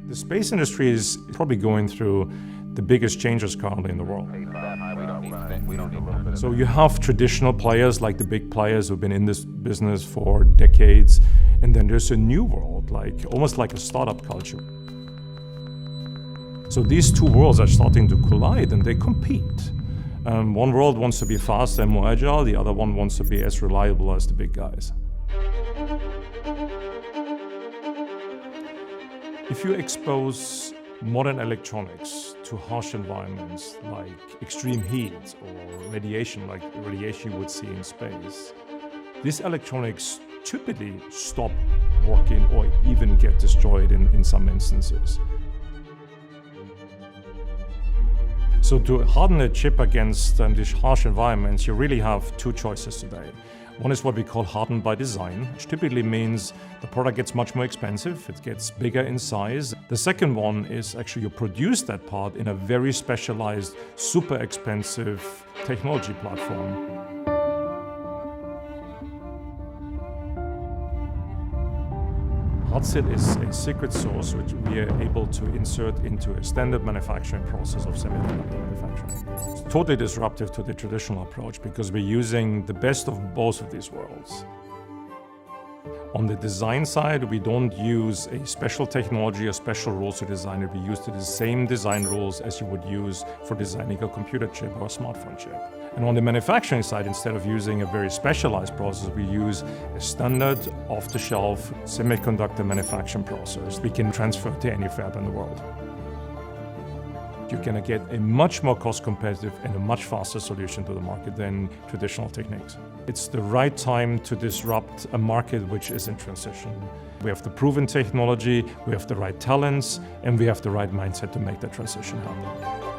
The space industry is probably going through the biggest changes currently in the world. So you have traditional players like the big players who've been in this business for decades, and then there's a new world, almost like a startup culture. So these two worlds are starting to collide and they compete. One world wants to be faster and more agile, the other one wants to be as reliable as the big guys. If you expose modern electronics to harsh environments like extreme heat or radiation, like radiation you would see in space, these electronics typically stop working or even get destroyed in some instances. So to harden a chip against these harsh environments, you really have two choices today. One is what we call hardened by design, which typically means the product gets much more expensive, it gets bigger in size. The second one is actually you produce that part in a very specialized, super expensive technology platform. HARDSIL is a secret sauce which we are able to insert into a standard manufacturing process of semiconductor manufacturing. It's totally disruptive to the traditional approach because we're using the best of both of these worlds. On the design side, we don't use a special technology or special rules to design it. We use the same design rules as you would use for designing a computer chip or a smartphone chip. And on the manufacturing side, instead of using a very specialized process, we use a standard, off-the-shelf semiconductor manufacturing process we can transfer to any fab in the world. You're going to get a much more cost-competitive and a much faster solution to the market than traditional techniques. It's the right time to disrupt a market which is in transition. We have the proven technology, we have the right talents, and we have the right mindset to make that transition happen.